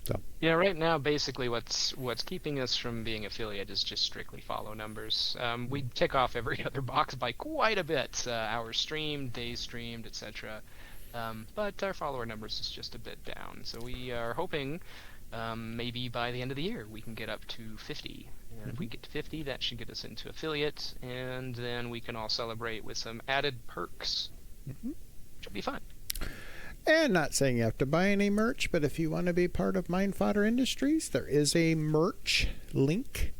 So, Yeah, right now, basically, what's keeping us from being affiliate is just strictly follow numbers. We tick off every other box by quite a bit, hours streamed, days streamed, etc. But our follower numbers is just a bit down. So we are hoping maybe by the end of the year we can get up to 50. And if mhm. we get to 50, that should get us into affiliate, and then we can all celebrate with some added perks, Mhm. which will be fun. And not saying you have to buy any merch, but if you want to be part of Mind Fodder Industries, there is a merch link.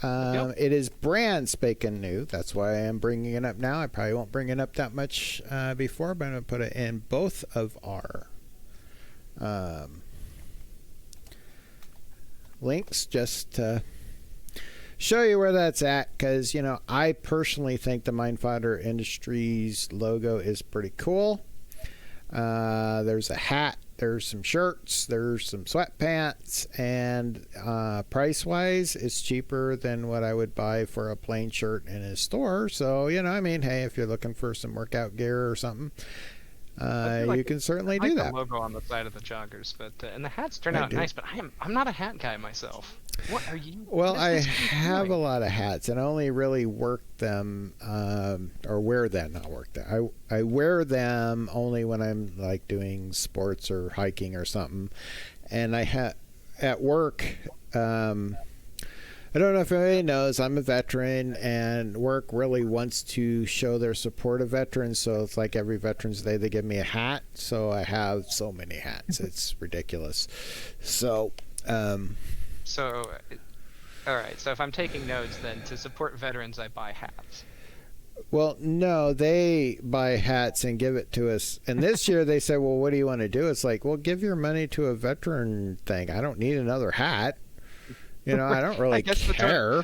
Yep. It is brand spanking new. That's why I am bringing it up now. I probably won't bring it up that much before, but I'm going to put it in both of our um, links just to show you where that's at. Because, you know, I personally think the Mind Fodder Industries logo is pretty cool. There's a hat, there's some shirts, there's some sweatpants, and price wise, it's cheaper than what I would buy for a plain shirt in a store. So, you know, I mean, hey, if you're looking for some workout gear or something, I do like you can certainly I do like the that. logo on the side of the joggers, but and the hats turn I out do. nice. But I'm not a hat guy myself. What are you? Well, What I is this have a doing? lot of hats, and I only really work them or wear them, not work them. I wear them only when I'm like doing sports or hiking or something. And I had at work. I don't know if anybody knows, I'm a veteran, and work really wants to show their support of veterans. So it's like every Veterans Day, they give me a hat. So I have so many hats. It's ridiculous. So, So, all right. So if I'm taking notes, then to support veterans, I buy hats. well, no, they buy hats and give it to us. And this year they said, well, what do you want to do? It's like, well, give your money to a veteran thing. I don't need another hat. You know, I don't I really guess care.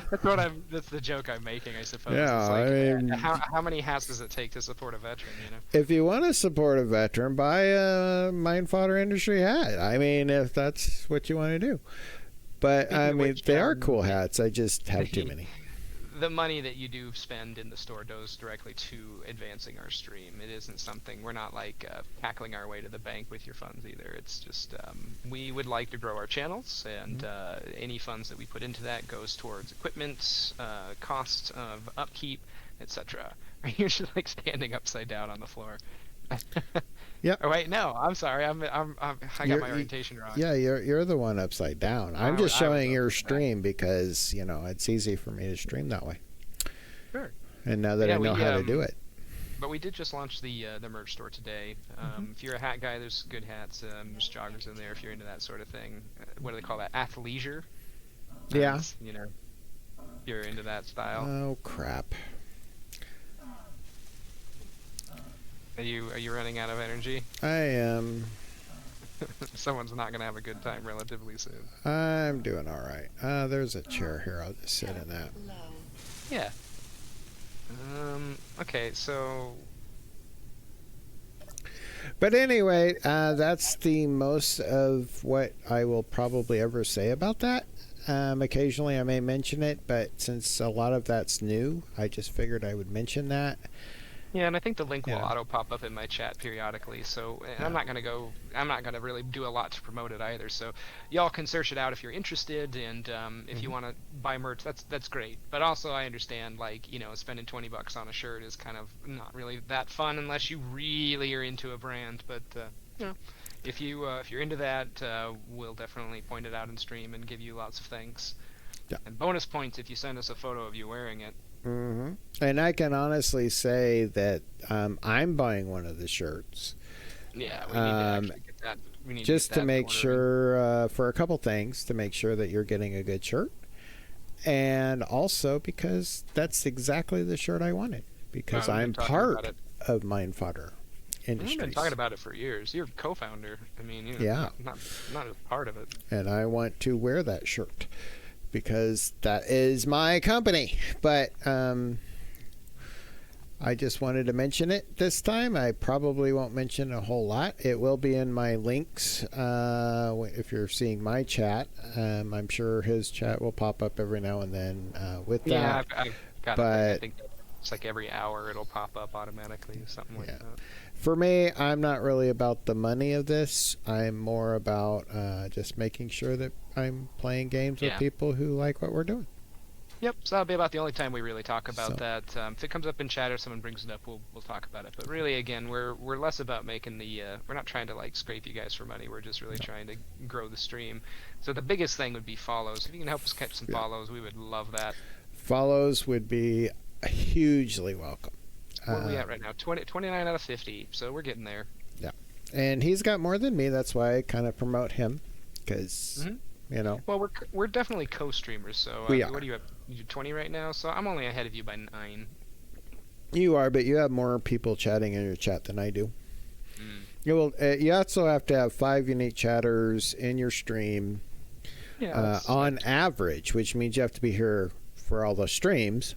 that's the joke I'm making, I suppose. Yeah, It's I like mean, how many hats does it take to support a veteran? You know. if you want to support a veteran, buy a Mind Fodder Industry hat. I mean, if that's what you want to do. But Speaking I of mean, which, they are cool hats. I just have too many. the money that you do spend in the store goes directly to advancing our stream. It isn't something we're not like tackling our way to the bank with your funds either. It's just we would like to grow our channels, and any funds that we put into that goes towards equipment, costs of upkeep, etc. You're just like standing upside down on the floor. Yep. Oh wait, no, I'm sorry. I got You're, my orientation wrong. yeah, you're the one upside down. I'm just I was showing up your in the back. stream because you know it's easy for me to stream that way. Sure. And now But that I yeah, know how to do it. but we did just launch the merch store today. Hmm. If you're a hat guy, there's good hats. There's joggers in there if you're into that sort of thing. What do they call that? Athleisure. Yeah. You know, if you're into that style. Oh crap. Are you running out of energy? I am. Someone's not gonna have a good time relatively soon. I'm doing all right. There's a chair here. I'll just sit in that. Yeah. Okay, so But anyway, that's the most of what I will probably ever say about that. Occasionally I may mention it, but since a lot of that's new, I just figured I would mention that. yeah, and I think the link will Yeah. auto pop up in my chat periodically. So Yeah. I'm not gonna really do a lot to promote it either. So y'all can search it out if you're interested, and if you Hmm. want to buy merch, that's great. But also I understand, like, spending $20 on a shirt is kind of not really that fun unless you really are into a brand. But you know, if you're into that, we'll definitely point it out in stream and give you lots of thanks. Yeah. And bonus points if you send us a photo of you wearing it. Hmm. And I can honestly say that I'm buying one of the shirts Yeah, we need to um, actually get that. We need just to to get that make ordering. sure for a couple things to make sure that you're getting a good shirt, and also because that's exactly the shirt I wanted because We've been I'm talking about part it. of Mind Fodder We've been talking Industries. about it for years. You're co-founder. I mean, Yeah, not a part of it. and I want to wear that shirt because that is my company. But I just wanted to mention it this time. I probably won't mention a whole lot. It will be in my links if you're seeing my chat. I'm sure his chat will pop up every now and then with Yeah, that. I've got a thing. I But think it's like every hour it'll pop up automatically, something like yeah, that. For me, I'm not really about the money of this. I'm more about just making sure that I'm playing games with Yeah. people who like what we're doing. Yep. So that'll be about the only time we really talk about So, that. If it comes up in chat or someone brings it up, we'll talk about it. But really, again, we're less about making the. We're not trying to like scrape you guys for money. We're just really trying to grow the stream. So the biggest thing would be follows. If you can help us catch some Yeah. follows, we would love that. follows would be hugely welcome. What are we at right now? 29 out of 50. So we're getting there. And he's got more than me. That's why I kind of promote him, because Mhm. you know. Well, we're definitely co-streamers. So We are. what do you have? You do 20 right now. So I'm only ahead of you by 9. You are, but you have more people chatting in your chat than I do. Mm. You also have to have 5 unique chatters in your stream Yeah. on average, which means you have to be here for all the streams.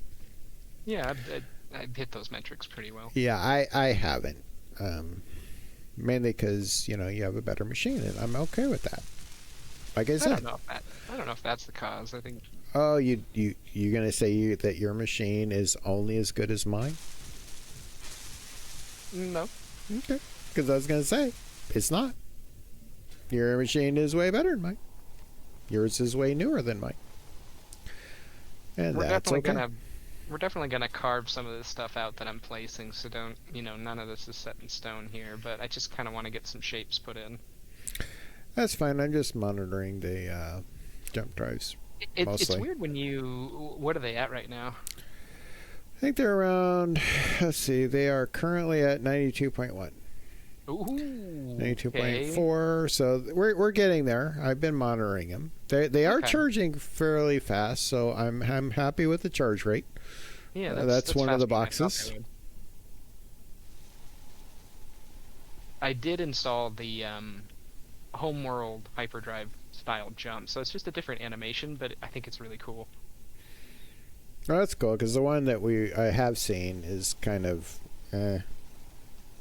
Yeah. I've hit those metrics pretty well. Yeah, I haven't. Mainly because you have a better machine, and I'm okay with that. Like I I said, don't know if that's the cause. I think. oh, you're gonna say that your machine is only as good as mine? No. Okay, because I was gonna say it's not. Your machine is way better than mine. Yours is way newer than mine, and We're that's definitely okay. gonna we're definitely gonna carve some of this stuff out that I'm placing. So don't none of this is set in stone here. But I just kind of want to get some shapes put in. That's fine. I'm just monitoring the jump drives. It's Mostly. weird when you. What are they at right now? I think they're around. Let's see. They are currently at 92.1. Ooh. 92.4. So we're getting there. I've been monitoring them. They are Okay. charging fairly fast, so I'm happy with the charge rate. Yeah, That's one of the faster than I thought boxes. they would. I did install the Homeworld Hyperdrive style jump, so it's just a different animation, but I think it's really cool. Oh, that's cool because the one that I have seen is kind of,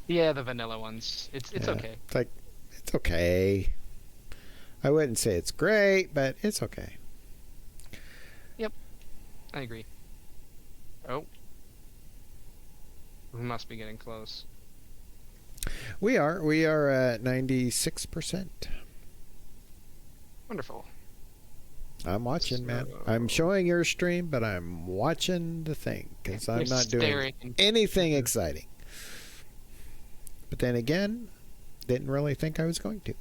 Yeah, the vanilla ones. It's yeah, okay. It's like it's okay. I wouldn't say it's great, but it's okay. I agree. Oh. We must be getting close. We are at 96%. Wonderful. I'm watching, man. So- I'm showing your stream, but I'm watching the thing because I'm You're not doing staring. anything exciting. But then again, didn't really think I was going to.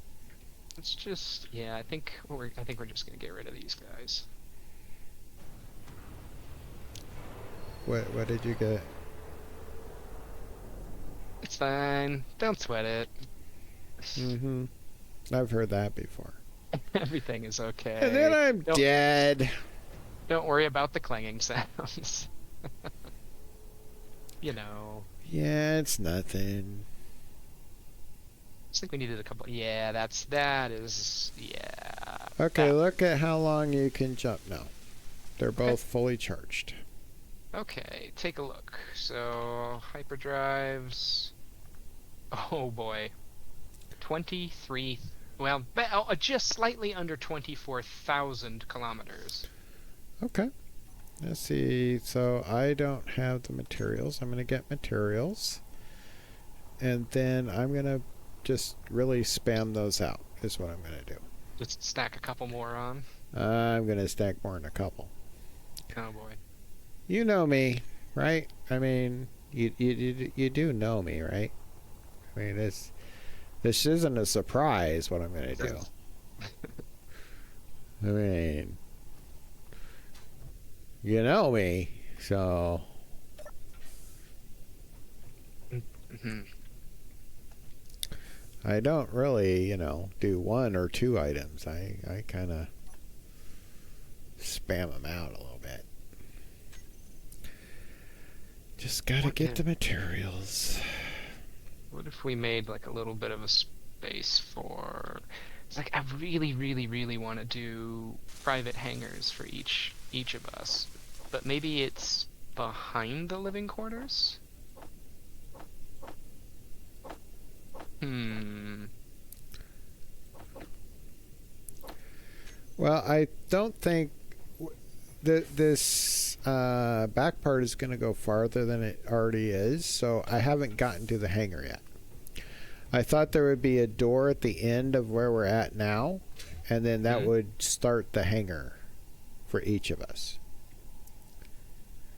It's just, yeah. I think we're just gonna get rid of these guys. What did you get? It's fine. Don't sweat it. Mm-hmm. I've heard that before. Everything is okay. And then I'm Don't- dead. Don't worry about the clanging sounds. Yeah, it's nothing. I think we needed a couple. Yeah, that is. Yeah. Okay, That- look at how long you can jump now. They're Okay. both fully charged. Okay, take a look. So hyperdrives. Oh boy, 23. Well, just slightly under 24,000 kilometers. Okay. Let's see. So I don't have the materials. I'm going to get materials. And then I'm going to just really spam those out, is what I'm going to do. Just stack a couple more on. I'm going to stack more than a couple. Oh boy. You know me, right? I mean, you do know me, right? I mean, this isn't a surprise what I'm going to do. I mean, you know me, so Mhm. I don't really, do 1 or 2 items. I kind of spam them out a little bit. Just gotta What get if- the materials. What if we made like a little bit of a space for? It's like I really, really, really want to do private hangars for each of us, but maybe it's behind the living quarters. Well, I don't think this back part is going to go farther than it already is, so I haven't gotten to the hangar yet. I thought there would be a door at the end of where we're at now, and then that would start the hangar for each of us,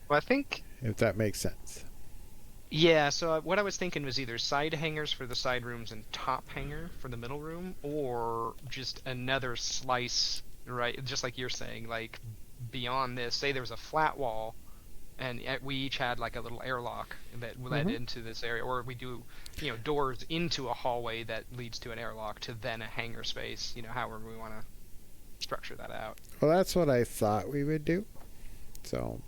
Well, I think, if that makes sense. yeah, so what I was thinking was either side hangars for the side rooms and top hangar for the middle room, or just another slice, right? Just like you're saying, like beyond this, say there was a flat wall and we each had like a little airlock that led into this area, or we do, doors into a hallway that leads to an airlock to then a hangar space, however we want to structure that out. Well, that's what I thought we would do. So,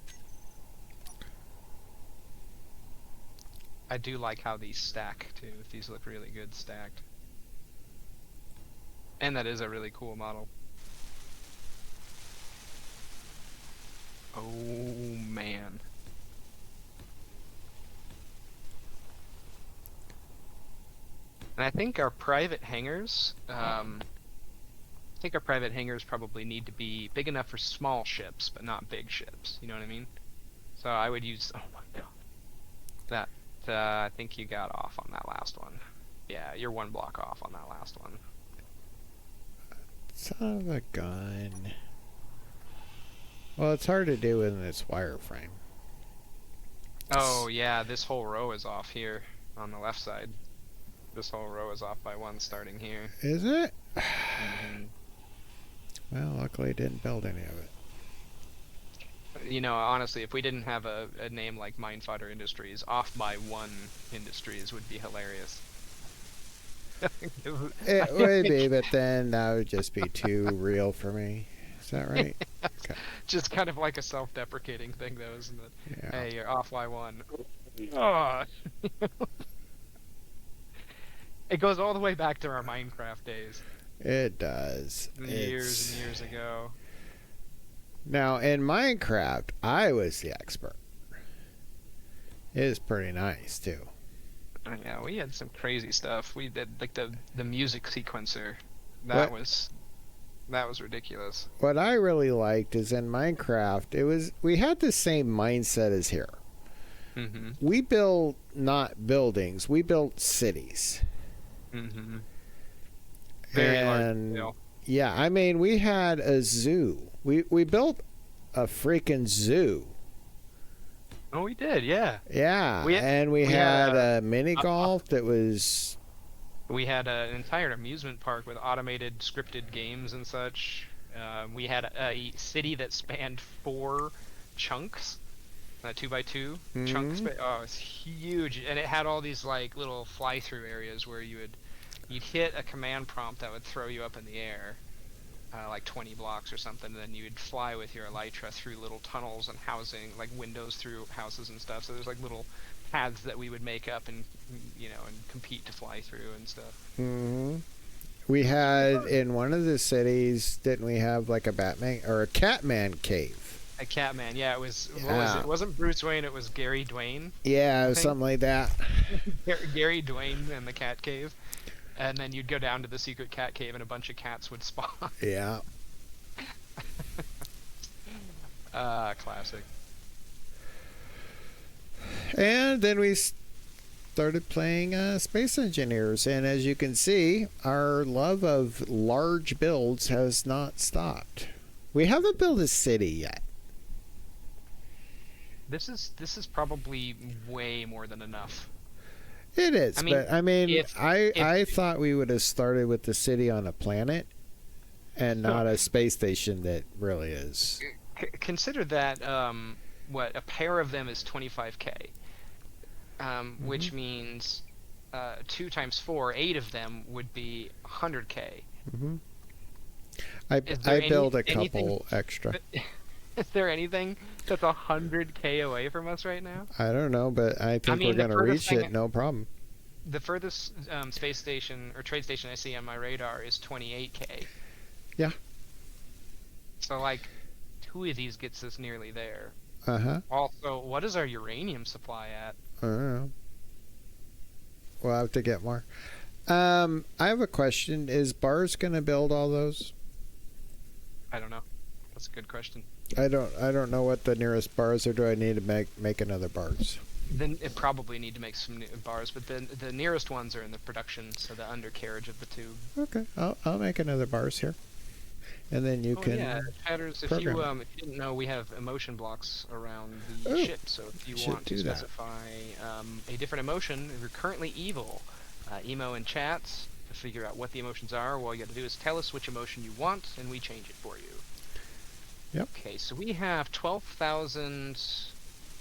I do like how these stack too. These look really good stacked. And that is a really cool model. Oh man. And I think our private hangars, probably need to be big enough for small ships, but not big ships. You know what I mean? So I would use. Oh my god. I think you got off on that last one. Yeah, you're one block off on that last one. son of a gun. Well, it's hard to do in this wireframe. Oh yeah, this whole row is off here on the left side. This whole row is off by one starting here. Is it? Mhm. Well, luckily I didn't build any of it. Honestly, if we didn't have a name like Mindfodder Industries, off by one Industries would be hilarious. It would be, but then that would just be too real for me. Is that right? Okay. Just kind of like a self-deprecating thing, though, isn't it? Yeah. Hey, you're off by one. Oh. It goes all the way back to our Minecraft days. It does. Years and years ago. Now, in Minecraft, I was the expert. It is pretty nice, too. Yeah, we had some crazy stuff. We did like the music sequencer. That was ridiculous. What I really liked is in Minecraft, we had the same mindset as here. Mm-hmm. We built not buildings, we built cities. Mm-hmm. Very large scale. Yeah, I mean, we had a zoo. We built a freaking zoo. Oh, we did, yeah. Yeah, we had a mini golf that was. We had an entire amusement park with automated scripted games and such. We had a city that spanned 4 chunks, 2x2 chunks. Oh, it's huge, and it had all these like little fly-through areas where you'd hit a command prompt that would throw you up in the air, like 20 blocks or something, and then you'd fly with your elytra through little tunnels and housing, like windows through houses and stuff. So there's like little paths that we would make up and and compete to fly through and stuff. Mm-hmm. We had in one of the cities, didn't we have like a Batman or a Catman cave? A Catman, yeah. It was. Yeah. What was it? It wasn't Bruce Wayne. It was Gary Dwayne. Yeah, it was something like that. Gary Dwayne in the cat cave, and then you'd go down to the secret cat cave, and a bunch of cats would spawn. Yeah. Classic. And then we started playing Space Engineers, and as you can see, our love of large builds has not stopped. We haven't built a city yet. This is probably way more than enough. It is, but I mean, I thought we would have started with the city on a planet and not a space station that really is. Consider that what a pair of them is 25K, which means 2 times 4, 8 of them would be 100K. Mm-hmm. I build a couple extra. Is there anything that's 100K away from us right now? I don't know, but I think we're going to reach it, no problem. The furthest space station or trade station I see on my radar is 28K. Yeah. So like 2 of these gets us nearly there. Uh-huh. Also, what is our uranium supply at? I don't know. We'll have to get more. I have a question. Is Bars going to build all those? I don't know. That's a good question. I don't know what the nearest bars are. Do I need to make another bars? then it probably need to make some new bars, but the nearest ones are in the production, so the undercarriage of the tube. Okay, I'll make another bars here, and then you Oh can yeah, Chatters, program it. if you didn't know, we have emotion blocks around the Oh, ship, so if you should want to do that. specify a different emotion, if you're currently evil, emo in chats to figure out what the emotions are, all you gotta do is tell us which emotion you want, and we change it for you. Yep. Okay, so we have 12,000,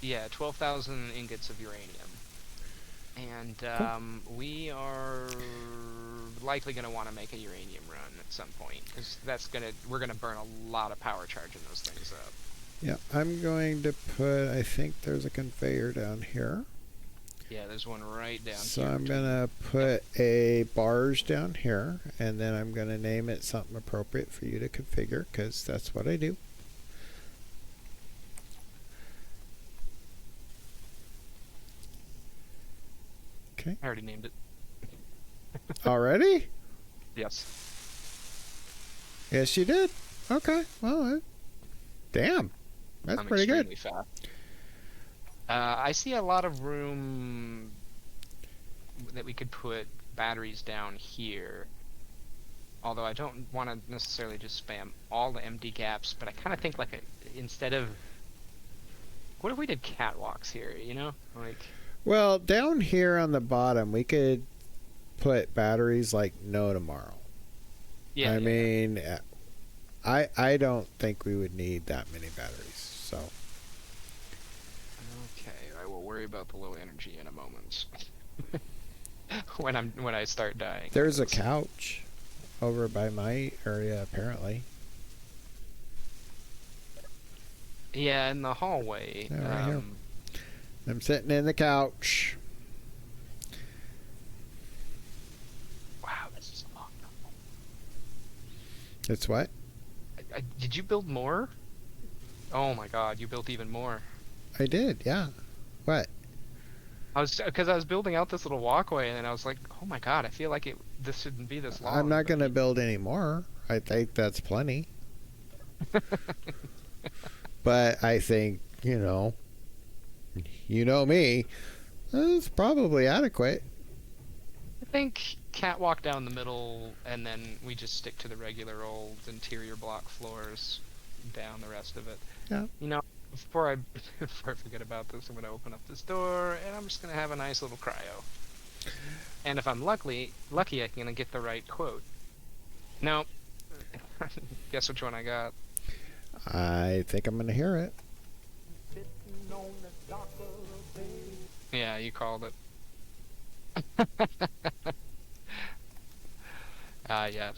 yeah, 12,000 ingots of uranium. And Cool. we are likely going to want to make a uranium run at some point, because we're going to burn a lot of power charging those things up. Yeah, I'm going to put. I think there's a conveyor down here. Yeah, there's one right down So here. I'm gonna put a bars down here, and then I'm gonna name it something appropriate for you to configure, because that's what I do. Okay. I already named it. Already? Yes. Yes, you did. Okay. Well, damn, that's I'm pretty good. extremely fast. I see a lot of room that we could put batteries down here. Although I don't want to necessarily just spam all the empty gaps, but I kind of think instead of, what if we did catwalks here? You know, like. Well, down here on the bottom, we could put batteries like no tomorrow. Yeah. I mean, I don't think we would need that many batteries. So. Okay, I will worry about the low energy in a moment. when I start dying. There's a couch over by my area, apparently. Yeah, in the hallway. Yeah, right here. I'm sitting in the couch. Wow, this is a long time. It's what? Did you build more? Oh my god, you built even more. I did, yeah. What? Because I was building out this little walkway, and then I was like, oh my god, I feel like this shouldn't be this long. I'm not going to build any more. I think that's plenty. But I think, you know me, it's probably adequate. I think catwalk down the middle, and then we just stick to the regular old interior block floors down the rest of it. Yeah. You know, before I forget about this, I'm going to open up this door, and I'm just going to have a nice little cryo. And if I'm lucky, I'm going to get the right quote. No. Guess which one I got? I think I'm going to hear it. Yeah, you called it. Yes.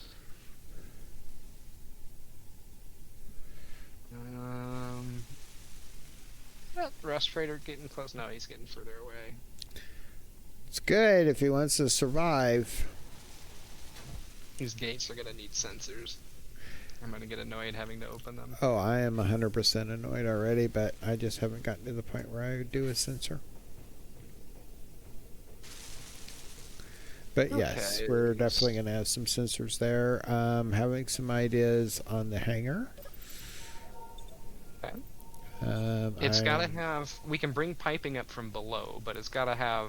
The respirator getting close. No, he's getting further away. It's good if he wants to survive. These gates are gonna need sensors. I'm gonna get annoyed having to open them. Oh, I am 100% annoyed already, but I just haven't gotten to the point where I would do a sensor. But yes, Okay. we're definitely going to have some sensors there. Having some ideas on the hangar. Okay. It's gotta have. We can bring piping up from below, but it's gotta have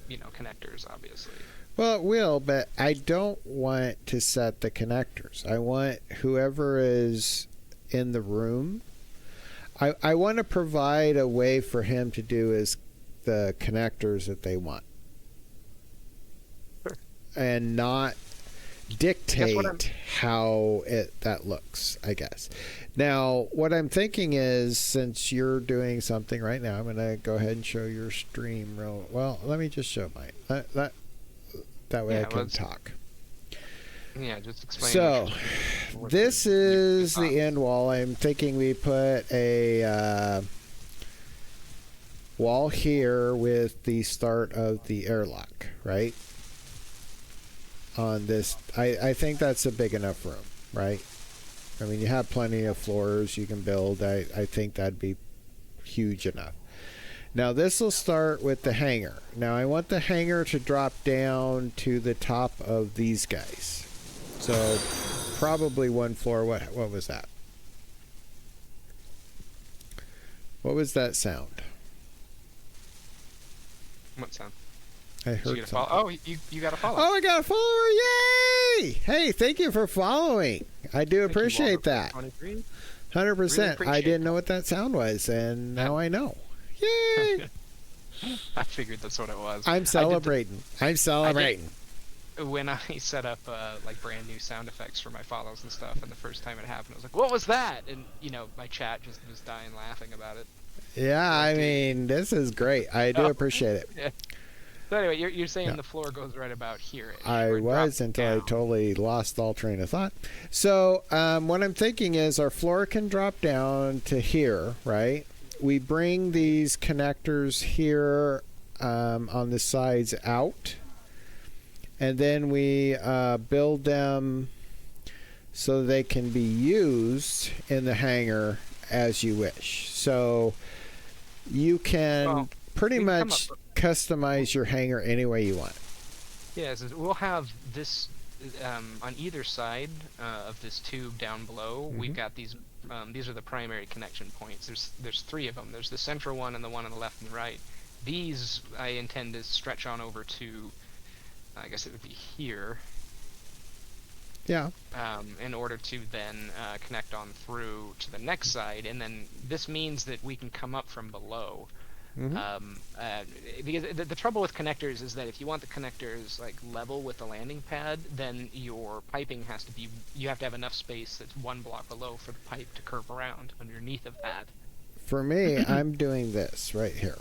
connectors, obviously. Well, it will, but I don't want to set the connectors. I want whoever is in the room. I want to provide a way for him to do the connectors that they want. And not dictate how that looks, I guess. Now, what I'm thinking is, since you're doing something right now, I'm going to go ahead and show your stream. Well, let me just show mine. That way I can talk. Yeah, just explain. So, this is the end wall. I'm thinking we put a wall here with the start of the airlock, right? On this, I think that's a big enough room, right? I mean, you have plenty of floors you can build. I think that'd be huge enough. Now, this will start with the hangar. Now, I want the hangar to drop down to the top of these guys. So, probably one floor. What was that? What was that sound? What sound? I Did you heard get a something. follow? Oh, you got a follow. Oh, I got a follower! Yay! Hey, thank you for following. I do Thank you, appreciate that. 23. 100%. I appreciate didn't that. know what that sound was, and now I know. Yay! I figured that's what it was. I'm celebrating. I'm celebrating. When I set up like brand new sound effects for my follows and stuff, and the first time it happened, I was like, "What was that?" And my chat just was dying laughing about it. Yeah, I mean, this is great. I do appreciate it. Yeah. So anyway, you're saying Yeah. the floor goes right about here. I was until I totally lost all train of thought. So what I'm thinking is our floor can drop down to here, right? We bring these connectors here on the sides out, and then we build them so they can be used in the hangar as you wish. So you can pretty we can come much up- customize your hangar any way you want. Yeah, so we'll have this on either side of this tube down below. Mm-hmm. We've got these. These are the primary connection points. There's three of them. There's the central one and the one on the left and right. These I intend to stretch on over to, I guess it would be here. Yeah. In order to then connect on through to the next side, and then this means that we can come up from below. Mm-hmm. Because the trouble with connectors is that if you want the connectors like level with the landing pad, then your piping has to be, you have to have enough space that's one block below for the pipe to curve around underneath of that. For me, I'm doing this right here.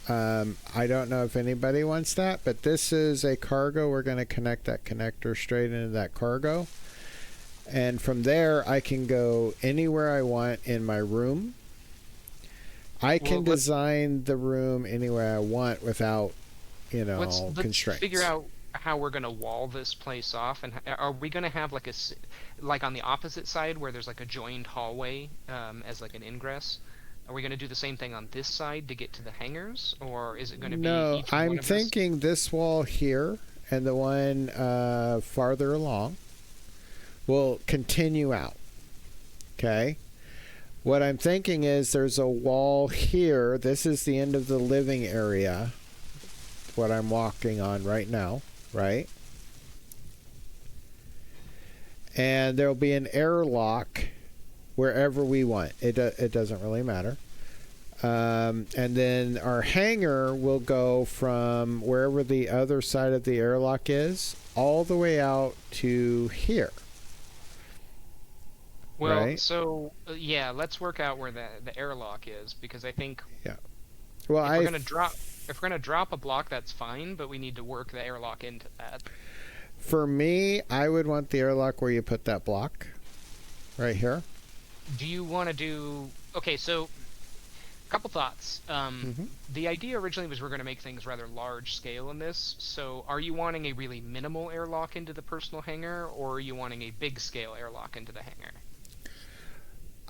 I don't know if anybody wants that, but this is a cargo. We're going to connect that connector straight into that cargo. And from there, I can go anywhere I want in my room. I can design the room any way I want without, Let's constraints. figure out how we're going to wall this place off, and are we going to have like on the opposite side where there's like a joined hallway as like an ingress? Are we going to do the same thing on this side to get to the hangars, or is it going to be No, each I'm one of us? thinking this wall here and the one farther along will continue out. Okay? What I'm thinking is there's a wall here. This is the end of the living area, what I'm walking on right now, right? And there'll be an airlock wherever we want. It doesn't really matter. And then our hangar will go from wherever the other side of the airlock is all the way out to here. Well, right? so yeah, let's work out where the airlock is, because I think Well, if we're gonna drop a block, that's fine, but we need to work the airlock into that. For me, I would want the airlock where you put that block right here. Do you want to do? Okay, so a couple thoughts. The idea originally was we're going to make things rather large scale in this. So, are you wanting a really minimal airlock into the personal hangar, or are you wanting a big scale airlock into the hangar?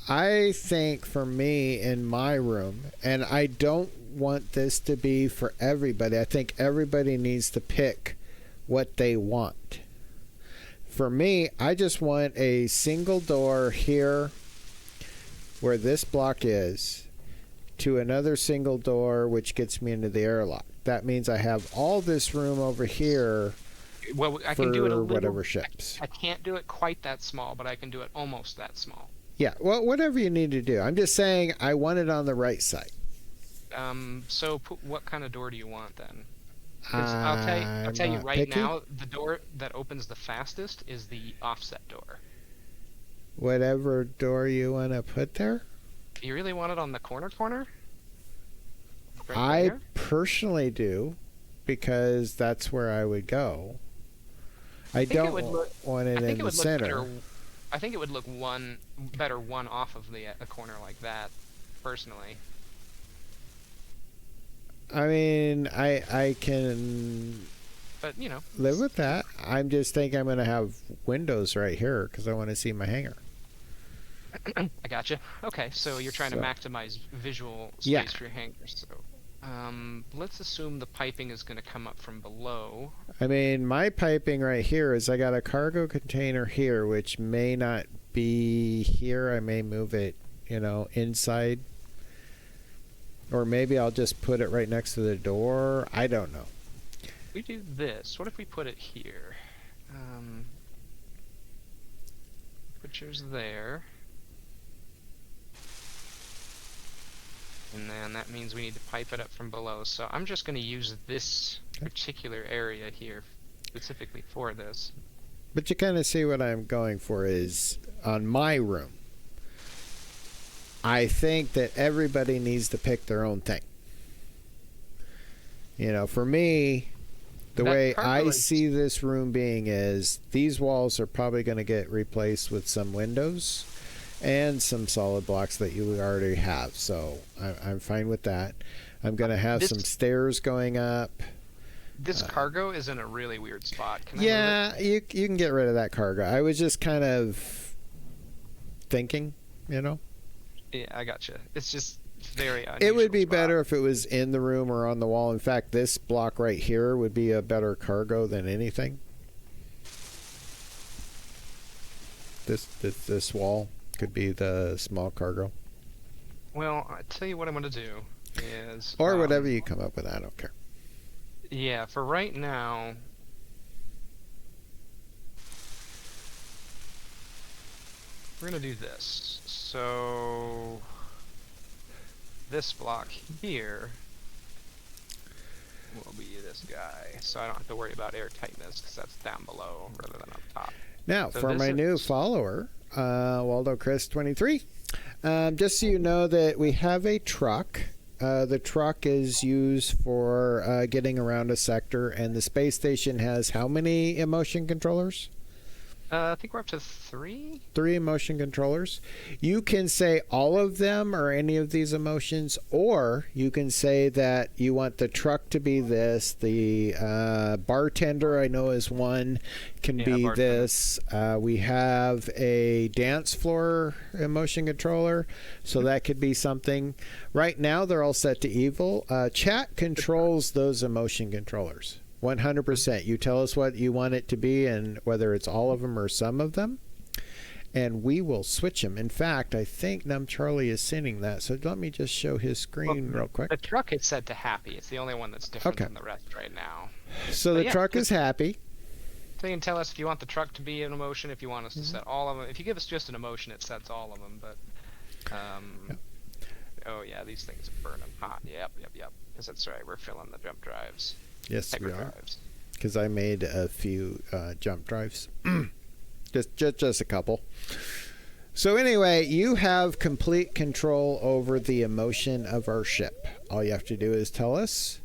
I think for me in my room, and I don't want this to be for everybody, I think everybody needs to pick what they want. For me, I just want a single door here where this block is to another single door which gets me into the airlock. That means I have all this room over here Well, I for can do it a little, whatever ships. I can't do it quite that small, but I can do it almost that small. Yeah, well, whatever you need to do. I'm just saying I want it on the right side. So what kind of door do you want then? 'Cause I'll tell you not right picky. now, the door that opens the fastest is the offset door. Whatever door you want to put there. Do you really want it on the corner? Right I there? personally do, because that's where I would go. I think it don't would look- want it I think in it the would look center. better. I think it would look better one off of a corner like that, personally. I mean, I can But live with that. I'm just thinking I'm going to have windows right here because I want to see my hangar. I gotcha. Okay, so you're trying to So- maximize visual space Yeah. for your hangar. So, let's assume the piping is going to come up from below. I mean, my piping right here is I got a cargo container here, which may not be here. I may move it, inside. Or maybe I'll just put it right next to the door. I don't know. We do this. What if we put it here? Put yours there. And then that means we need to pipe it up from below. So I'm just going to use this particular area here specifically for this. But you kind of see what I'm going for is on my room. I think that everybody needs to pick their own thing. You know, for me, the way I see this room being is these walls are probably going to get replaced with some windows and some solid blocks that you already have. So I'm fine with that. I'm going to have some stairs going up. This cargo is in a really weird spot. Can I move it? You can get rid of that cargo. I was just kind of thinking, you know. Yeah, I gotcha. It's just very unusual. It would be better if it was in the room or on the wall. In fact, this block right here would be a better cargo than anything. This wall could be the small cargo. Well, I tell you what I'm going to do is... Or whatever you come up with, I don't care. Yeah, for right now... We're going to do this. So... This block here will be this guy. So I don't have to worry about air tightness because that's down below rather than up top. Now, so for my new follower, Waldo Chris 23, just so you know that we have a truck. The truck is used for getting around a sector, and the space station has how many emotion controllers? I think we're up to 3. 3 emotion controllers. You can say all of them or any of these emotions, or you can say that you want the truck to be this. The bartender, I know, is one, can be this. We have a dance floor emotion controller, so that could be something. Right now, they're all set to evil. Chat controls those emotion controllers. 100%. You tell us what you want it to be and whether it's all of them or some of them, and we will switch them. In fact, I think Charlie is sending that, so let me just show his screen real quick. The truck is set to happy. It's the only one that's different than the rest right now. So the truck is happy. So you can tell us if you want the truck to be an emotion, if you want us to set all of them. If you give us just an emotion, it sets all of them, but... Oh yeah, these things are burning hot. Yep. Because that's right, we're filling the jump drives. Yes, we are. Because I made a few jump drives. just a couple. So anyway, you have complete control over the emotion of our ship. All you have to do is tell us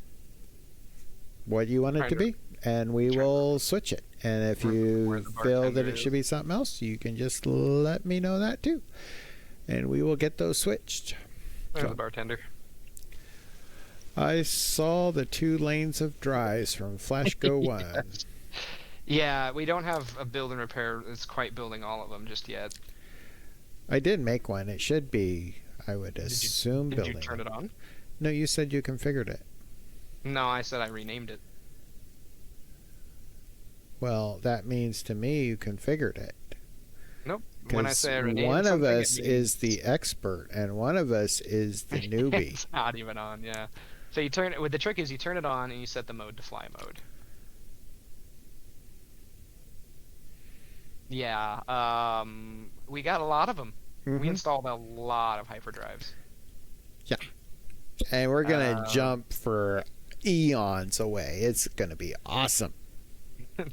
what you want it to be, and we will switch it. And if you feel that it should be something else, you can just let me know that too. And we will get those switched. There's the bartender. I saw the 2 lanes of drives from Flash Go 1. Yeah, we don't have a build and repair that's quite building all of them just yet. I did make one. It should be, I would assume, building. Did you turn it on? No, you said you configured it. No, I said I renamed it. Well, that means to me you configured it. Nope. When I say I renamed one of us is the expert and one of us is the newbie. It's not even on, yeah. So you turn it. The trick is you turn it on and you set the mode to fly mode. Yeah. We got a lot of them. Mm-hmm. We installed a lot of hyperdrives. Yeah. And we're gonna jump for eons away. It's gonna be awesome.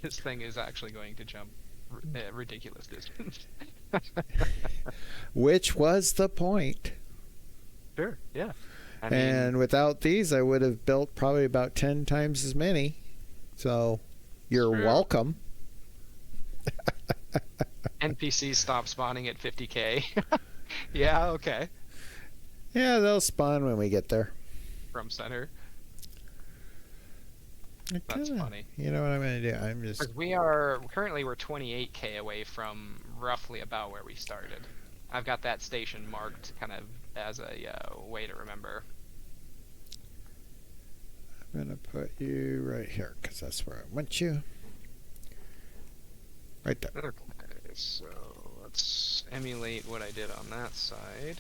This thing is actually going to jump a ridiculous distance. Which was the point. Sure. Yeah. And without these, I would have built probably about 10 times as many. So, you're welcome. NPCs stop spawning at 50k. Yeah, okay. Yeah, they'll spawn when we get there. From center. That's funny. You know what I'm going to do? I'm just... Currently we're 28k away from roughly about where we started. I've got that station marked kind of as a way to remember. I'm going to put you right here because that's where I want you. Right there. Okay, so let's emulate what I did on that side.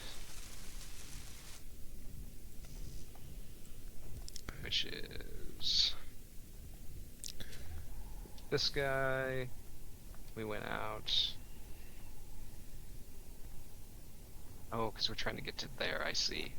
which is this guy. We went out. Oh, because we're trying to get to there, I see.